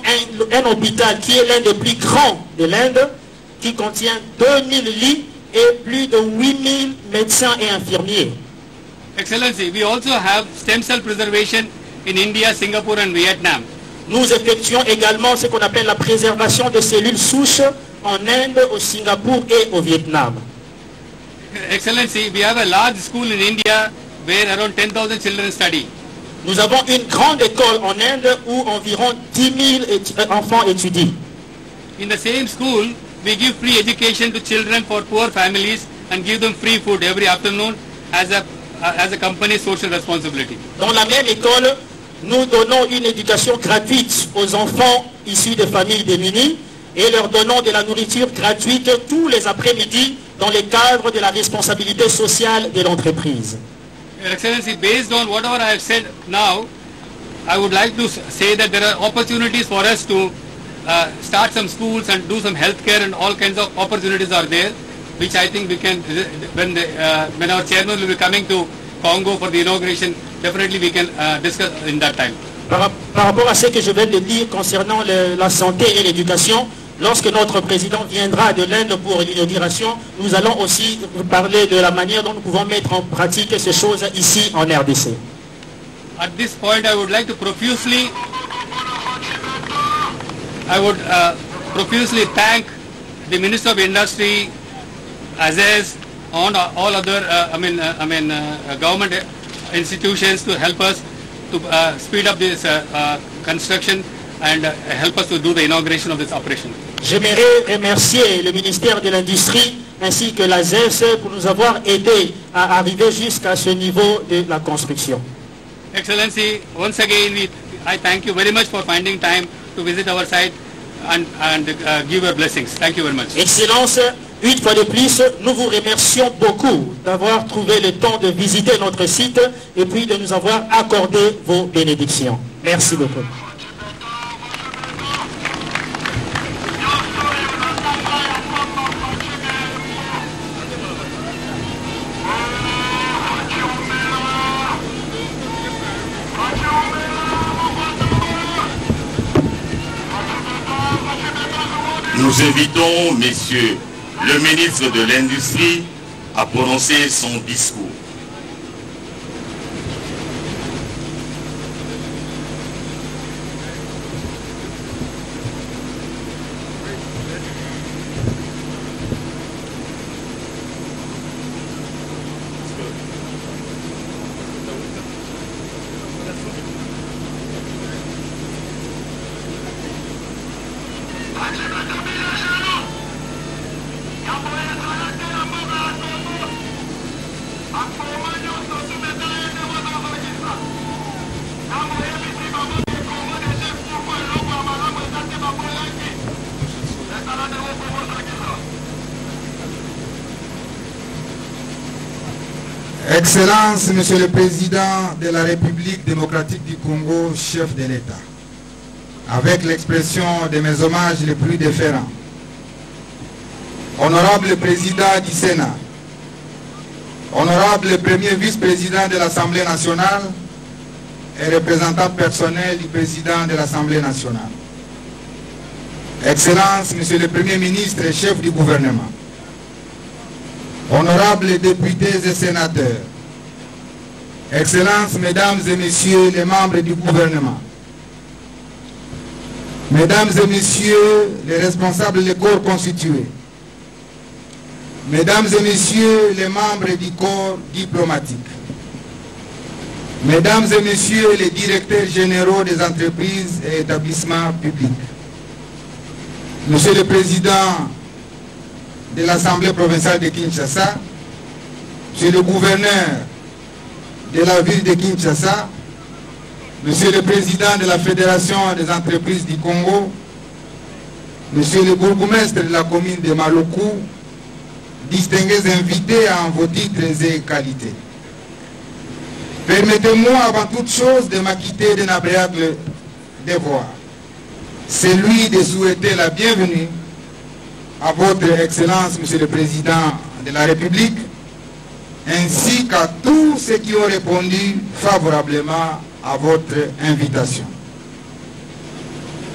un hôpital qui est l'un des plus grands de l'Inde, qui contient 2000 lits et plus de 8000 médecins et infirmiers. Excellency, we also have stem cell preservation in India, Singapore and Vietnam. Nous effectuons également ce qu'on appelle la préservation de cellules souches en Inde, au Singapour et au Vietnam. Excellency, we have a large school in India where around 10,000 children study. Nous avons une grande école en Inde où environ 10 000 enfants étudient. In the same school, we give free education to children for poor families and give them free food every afternoon as a company's social responsibility. Dans la même école, nous donnons une éducation gratuite aux enfants issus de familles démunies et leur donnons de la nourriture gratuite tous les après-midi dans le cadre de la responsabilité sociale de l'entreprise. Your Excellency, based on whatever I have said now, I would like to say that there are opportunities for us to start some schools and do some healthcare, and all kinds of opportunities are there, which I think we can, when our chairman will be coming to Congo for the inauguration, definitely we can discuss in that time. Par rapport à ce que je viens de dire concernant la santé et l'éducation, lorsque notre président viendra de l'Inde pour l'inauguration, nous allons aussi parler de la manière dont nous pouvons mettre en pratique ces choses ici en RDC. At this point, I would like to profusely thank the Minister of Industry, Aziz, and all other government institutions to help us to speed up this construction and help us to do the inauguration of this operation. J'aimerais remercier le ministère de l'Industrie ainsi que la ZES pour nous avoir aidés à arriver jusqu'à ce niveau de la construction. Excellency, once again, I thank you very much for finding time to visit our site and give your blessings. Thank you very much. Excellence, une fois de plus, nous vous remercions beaucoup d'avoir trouvé le temps de visiter notre site et puis de nous avoir accordé vos bénédictions. Merci beaucoup. Nous invitons Monsieur le ministre de l'Industrie à prononcer son discours. Excellence, Monsieur le Président de la République démocratique du Congo, chef de l'État, avec l'expression de mes hommages les plus déférents, honorable Président du Sénat, honorable Premier Vice-Président de l'Assemblée nationale et représentant personnel du Président de l'Assemblée nationale, Excellence, Monsieur le Premier ministre et chef du gouvernement, honorables députés et sénateurs, Excellences, Mesdames et Messieurs les membres du gouvernement, Mesdames et Messieurs les responsables des corps constitués, Mesdames et Messieurs les membres du corps diplomatique, Mesdames et Messieurs les directeurs généraux des entreprises et établissements publics, Monsieur le Président de l'Assemblée provinciale de Kinshasa, Monsieur le gouverneur de la ville de Kinshasa, Monsieur le Président de la Fédération des entreprises du Congo, Monsieur le bourgmestre de la commune de Maluku, distingués invités en vos titres et qualités. Permettez-moi avant toute chose de m'acquitter d'un agréable devoir, celui de souhaiter la bienvenue à votre Excellence, Monsieur le Président de la République, ainsi qu'à tous ceux qui ont répondu favorablement à votre invitation.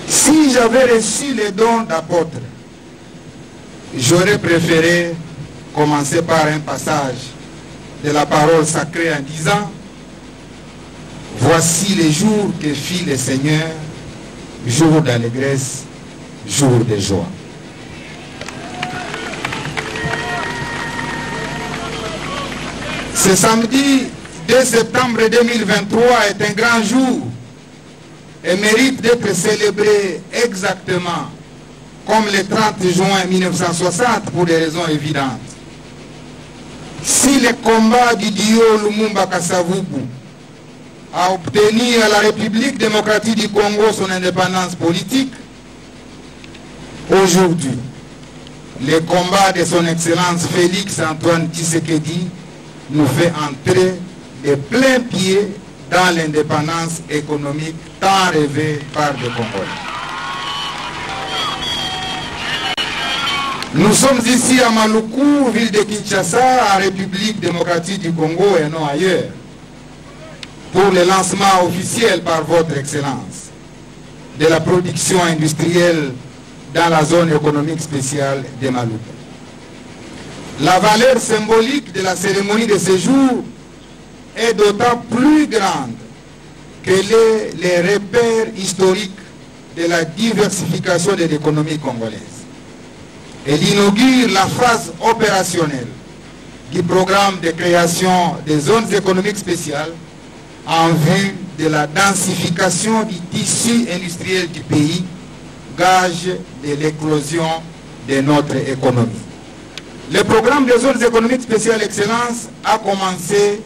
Si j'avais reçu les dons d'apôtre, j'aurais préféré commencer par un passage de la parole sacrée en disant « Voici les jours que fit le Seigneur, jour d'allégresse, jour de joie. » Ce samedi 2 septembre 2023 est un grand jour et mérite d'être célébré exactement comme le 30 juin 1960 pour des raisons évidentes. Si le combat du duo Lumumba-Kasavubu a obtenu à la République démocratique du Congo son indépendance politique, aujourd'hui, le combat de son Excellence Félix Antoine Tshisekedi nous fait entrer de plein pied dans l'indépendance économique tant rêvée par les Congolais. Nous sommes ici à Maluku, ville de Kinshasa, en République démocratique du Congo et non ailleurs, pour le lancement officiel par votre Excellence de la production industrielle dans la zone économique spéciale de Maluku. La valeur symbolique de la cérémonie de ce jour est d'autant plus grande qu'elle est le repère historique de la diversification de l'économie congolaise. Elle inaugure la phase opérationnelle du programme de création des zones économiques spéciales en vue de la densification du tissu industriel du pays, gage de l'éclosion de notre économie. Le programme des zones économiques spéciales Excellence a commencé,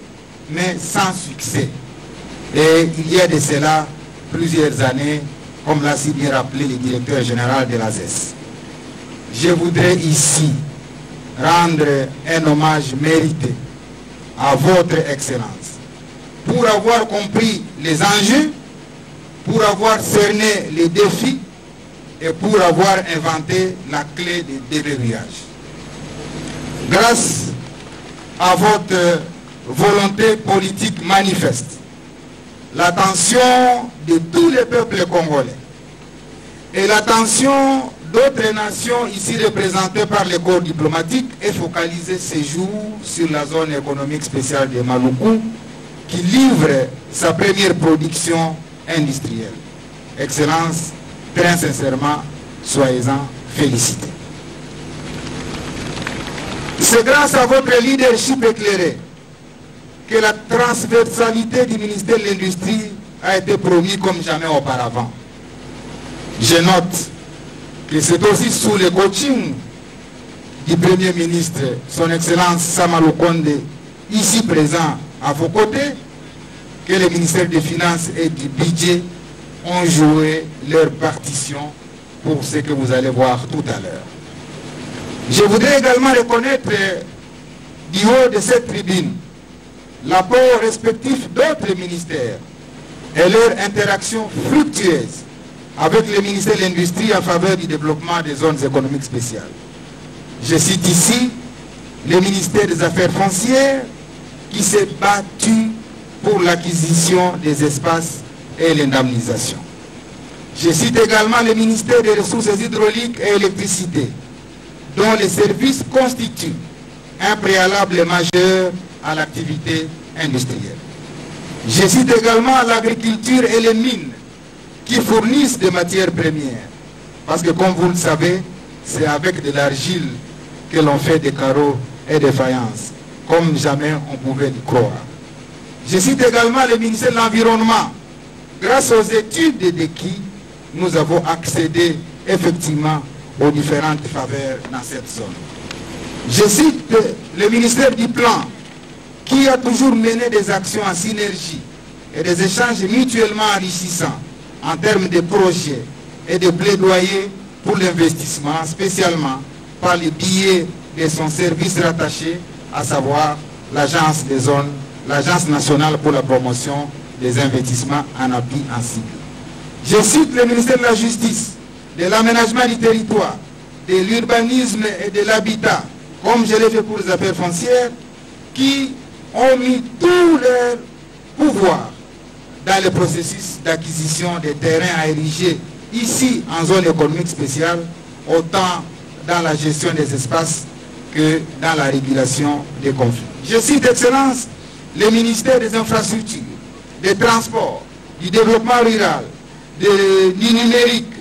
mais sans succès. Et il y a de cela plusieurs années, comme l'a si bien rappelé le directeur général de l'ASES. Je voudrais ici rendre un hommage mérité à votre Excellence pour avoir compris les enjeux, pour avoir cerné les défis et pour avoir inventé la clé de déverrouillage. Grâce à votre volonté politique manifeste, l'attention de tous les peuples congolais et l'attention d'autres nations ici représentées par les corps diplomatiques aient focalisé ces jours sur la zone économique spéciale de Maluku qui livre sa première production industrielle. Excellence, très sincèrement, soyez-en félicités. C'est grâce à votre leadership éclairé que la transversalité du ministère de l'Industrie a été promise comme jamais auparavant. Je note que c'est aussi sous le coaching du Premier ministre, son Excellence Sama Lukonde, ici présent à vos côtés, que les ministères des Finances et du Budget ont joué leur partition pour ce que vous allez voir tout à l'heure. Je voudrais également reconnaître du haut de cette tribune l'apport respectif d'autres ministères et leur interaction fructueuse avec le ministère de l'Industrie en faveur du développement des zones économiques spéciales. Je cite ici le ministère des Affaires foncières qui s'est battu pour l'acquisition des espaces et l'indemnisation. Je cite également le ministère des Ressources hydrauliques et électricité, dont les services constituent un préalable majeur à l'activité industrielle. Je cite également l'agriculture et les mines qui fournissent des matières premières. Parce que comme vous le savez, c'est avec de l'argile que l'on fait des carreaux et des faïences, comme jamais on pouvait le croire. Je cite également le ministère de l'Environnement. Grâce aux études de qui nous avons accédé effectivement aux différentes faveurs dans cette zone. Je cite le ministère du Plan, qui a toujours mené des actions en synergie et des échanges mutuellement enrichissants en termes de projets et de plaidoyer pour l'investissement, spécialement par le biais de son service rattaché, à savoir l'Agence des zones, l'Agence nationale pour la promotion des investissements en appui en cible. Je cite le ministère de la Justice, de l'aménagement du territoire, de l'urbanisme et de l'habitat, comme je l'ai fait pour les affaires foncières, qui ont mis tout leur pouvoir dans le processus d'acquisition des terrains à ériger ici en zone économique spéciale, autant dans la gestion des espaces que dans la régulation des conflits. Je cite d'excellence le ministère des Infrastructures, des Transports, du Développement rural, du numérique,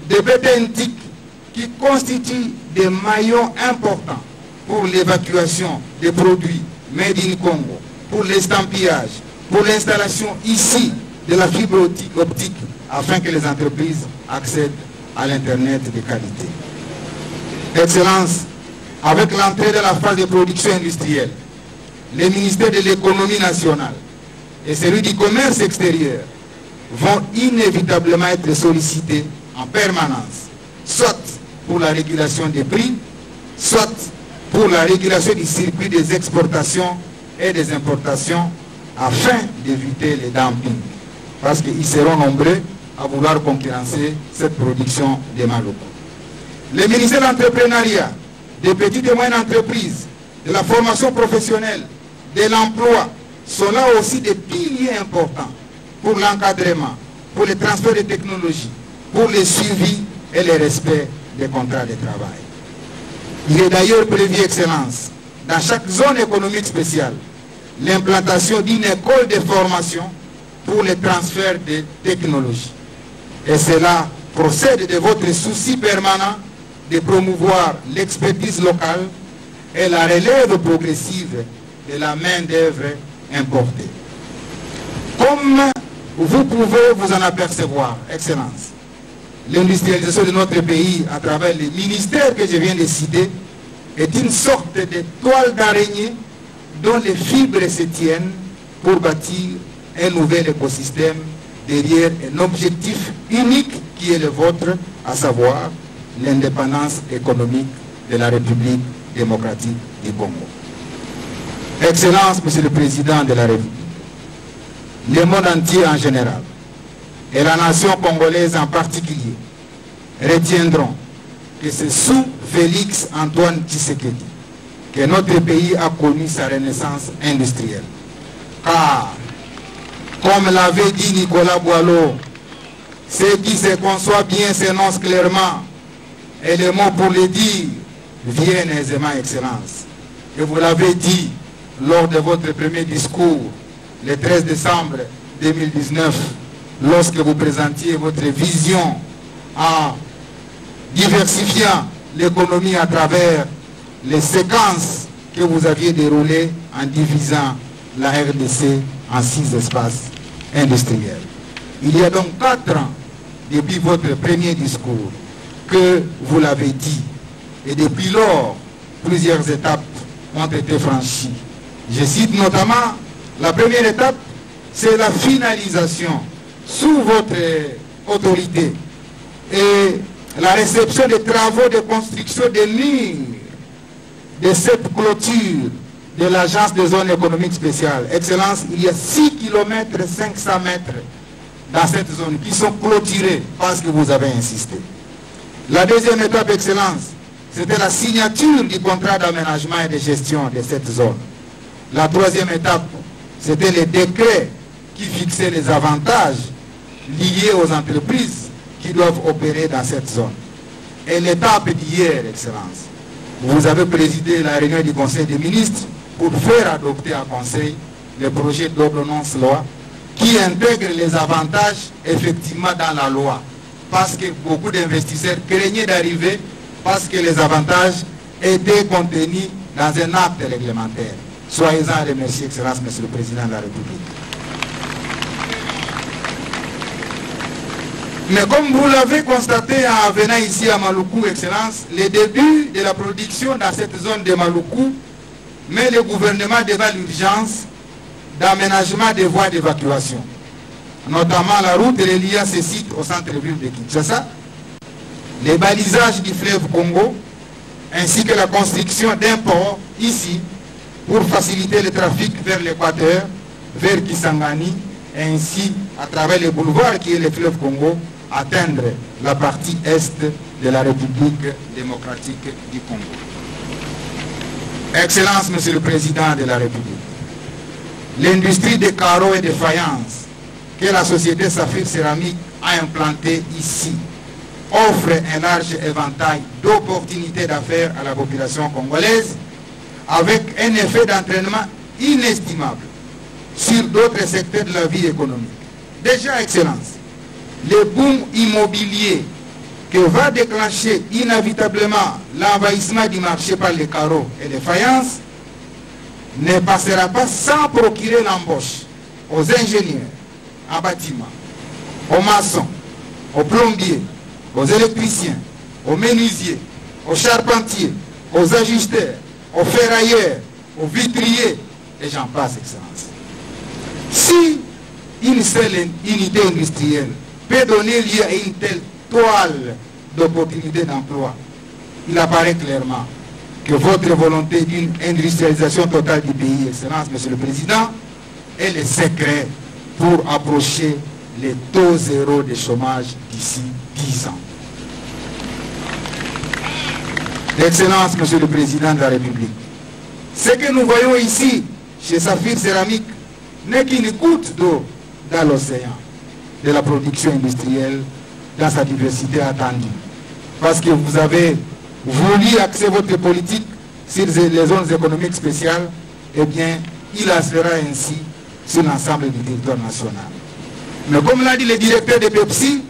des béténtiques, qui constituent des maillons importants pour l'évacuation des produits made in Congo, pour l'estampillage, pour l'installation ici de la fibre optique, afin que les entreprises accèdent à l'Internet de qualité. Excellence, avec l'entrée de la phase de production industrielle, les ministères de l'économie nationale et celui du commerce extérieur vont inévitablement être sollicités en permanence, soit pour la régulation des prix, soit pour la régulation du circuit des exportations et des importations, afin d'éviter les dumpings, parce qu'ils seront nombreux à vouloir concurrencer cette production de Maluku. Les ministères de l'entrepreneuriat, des petites et moyennes entreprises, de la formation professionnelle, de l'emploi, sont là aussi des piliers importants pour l'encadrement, pour le transfert de technologies, pour le suivi et le respect des contrats de travail. Il est d'ailleurs prévu, Excellence, dans chaque zone économique spéciale, l'implantation d'une école de formation pour le transfert de technologies. Et cela procède de votre souci permanent de promouvoir l'expertise locale et la relève progressive de la main-d'œuvre importée. Comme vous pouvez vous en apercevoir, Excellence, l'industrialisation de notre pays à travers les ministères que je viens de citer est une sorte de toile d'araignée dont les fibres se tiennent pour bâtir un nouvel écosystème derrière un objectif unique qui est le vôtre, à savoir l'indépendance économique de la République démocratique du Congo. Excellence, Monsieur le Président de la République, le monde entier en général et la nation congolaise en particulier retiendront que c'est sous Félix Antoine Tshisekedi que notre pays a connu sa renaissance industrielle. Car, comme l'avait dit Nicolas Boileau, ce qui se conçoit bien s'énonce clairement. Et les mots pour les dire viennent aisément, Excellence. Et vous l'avez dit lors de votre premier discours, le 13 décembre 2019, lorsque vous présentiez votre vision en diversifiant l'économie à travers les séquences que vous aviez déroulées en divisant la RDC en 6 espaces industriels. Il y a donc 4 ans, depuis votre premier discours, que vous l'avez dit. Et depuis lors, plusieurs étapes ont été franchies. Je cite notamment, la première étape, c'est la finalisation sous votre autorité et la réception des travaux de construction des lignes de cette clôture de l'agence de zone économique spéciale. Excellence, il y a 6 km 500 mètres dans cette zone qui sont clôturés parce que vous avez insisté. La deuxième étape, Excellence, c'était la signature du contrat d'aménagement et de gestion de cette zone. La troisième étape, c'était les décrets qui fixaient les avantages liés aux entreprises qui doivent opérer dans cette zone. Et l'étape d'hier, Excellence, vous avez présidé la réunion du Conseil des ministres pour faire adopter à Conseil le projet d'ordonnance loi qui intègre les avantages effectivement dans la loi. Parce que beaucoup d'investisseurs craignaient d'arriver parce que les avantages étaient contenus dans un acte réglementaire. Soyez-en remerciés, Excellence, Monsieur le Président de la République. Mais comme vous l'avez constaté en venant ici à Maluku, Excellence, le début de la production dans cette zone de Maluku met le gouvernement devant l'urgence d'aménagement des voies d'évacuation, notamment la route reliant ces sites au centre-ville de Kinshasa, les balisages du fleuve Congo, ainsi que la construction d'un port ici pour faciliter le trafic vers l'Équateur, vers Kisangani, et ainsi, à travers les boulevards qui est le fleuve Congo, atteindre la partie est de la République démocratique du Congo. Excellence, Monsieur le Président de la République, l'industrie des carreaux et des faïences que la société Saphir Céramique a implantée ici offre un large éventail d'opportunités d'affaires à la population congolaise avec un effet d'entraînement inestimable sur d'autres secteurs de la vie économique. Déjà, Excellence, le boom immobilier que va déclencher inévitablement l'envahissement du marché par les carreaux et les faïences ne passera pas sans procurer l'embauche aux ingénieurs en bâtiment, aux maçons, aux plombiers, aux électriciens, aux menuisiers, aux charpentiers, aux ajusteurs, aux ferrailleurs, aux vitriers, et j'en passe, Excellence. Si une seule unité industrielle peut donner lieu à une telle toile d'opportunités d'emploi, il apparaît clairement que votre volonté d'une industrialisation totale du pays, Excellence, Monsieur le Président, est le secret pour approcher les taux zéro de chômage d'ici 10 ans. Excellence, Monsieur le Président de la République, ce que nous voyons ici, chez Saphir Céramique, n'est qu'une goutte d'eau dans l'océan de la production industrielle dans sa diversité attendue. Parce que vous avez voulu axer votre politique sur les zones économiques spéciales, eh bien, il en sera ainsi sur l'ensemble du territoire national. Mais comme l'a dit le directeur de Pepsi,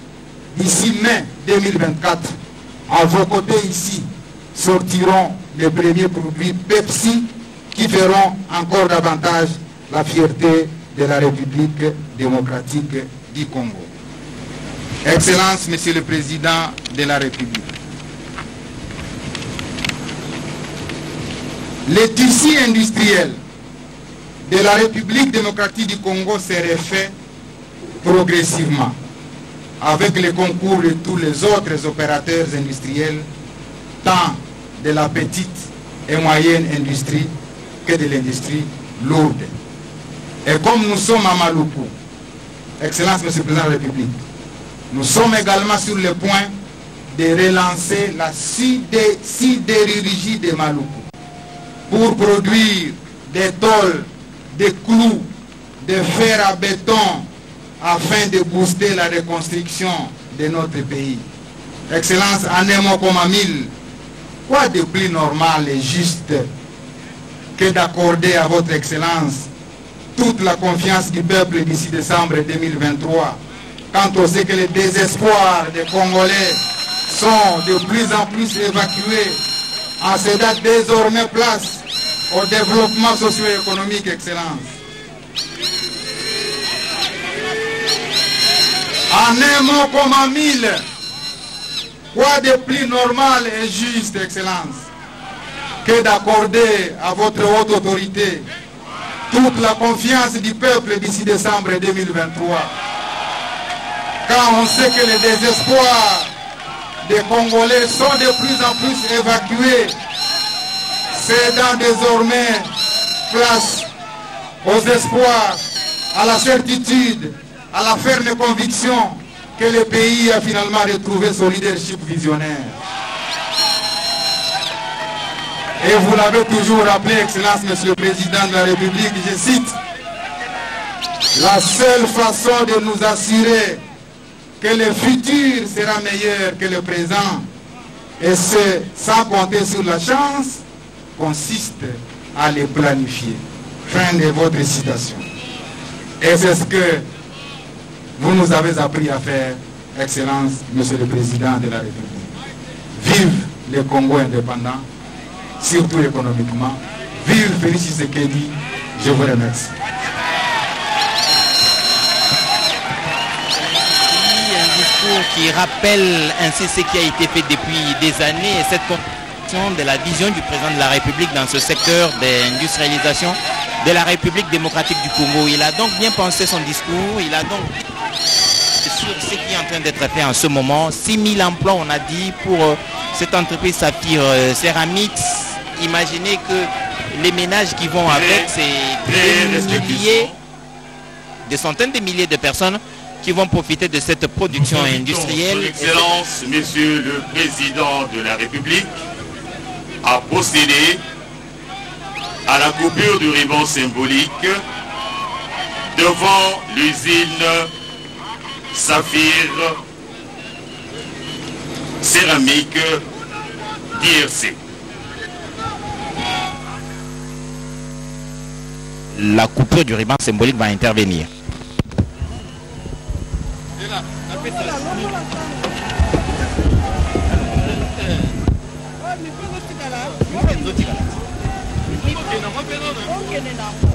d'ici mai 2024, à vos côtés ici, sortiront les premiers produits Pepsi qui feront encore davantage la fierté de la République démocratique du Congo. Excellence, Monsieur le Président de la République, le tissu industriel de la République démocratique du Congo s'est refait progressivement avec le concours de tous les autres opérateurs industriels, tant de la petite et moyenne industrie que de l'industrie lourde. Et comme nous sommes à Maluku, Excellence, Monsieur le Président de la République, nous sommes également sur le point de relancer la sidérurgie de Maluku pour produire des tôles, des clous, des fers à béton afin de booster la reconstruction de notre pays. Excellence, en un mot comme à mille, quoi de plus normal et juste que d'accorder à votre Excellence toute la confiance du peuple d'ici décembre 2023, quand on sait que les désespoirs des Congolais sont de plus en plus évacués, en cédant désormais place au développement socio-économique, Excellence. En un mot comme en mille, quoi de plus normal et juste, Excellence, que d'accorder à votre haute autorité toute la confiance du peuple d'ici décembre 2023. Quand on sait que les désespoirs des Congolais sont de plus en plus évacués, cédant désormais place aux espoirs, à la certitude, à la ferme conviction que le pays a finalement retrouvé son leadership visionnaire. Et vous l'avez toujours rappelé, Excellence, Monsieur le Président de la République, je cite, la seule façon de nous assurer que le futur sera meilleur que le présent, et ce, sans compter sur la chance, consiste à les planifier. Fin de votre citation. Et c'est ce que vous nous avez appris à faire, Excellence, Monsieur le Président de la République. Vive le Congo indépendant, surtout économiquement. Vive Félix Tshisekedi, je vous remercie. Un discours qui rappelle ainsi ce qui a été fait depuis des années et cette construction de la vision du président de la République dans ce secteur d'industrialisation de la République démocratique du Congo. Il a donc bien pensé son discours, il a donc sur ce qui est en train d'être fait en ce moment. 6 000 emplois, on a dit, pour cette entreprise Saphir Ceramics. Imaginez que les ménages qui vont avec, c'est des centaines de milliers de personnes qui vont profiter de cette production industrielle. Son Excellence, Monsieur le Président de la République, a procédé à la coupure du ruban symbolique devant l'usine Saphir Céramique d'IRC. La coupure du ruban symbolique va intervenir. Okay,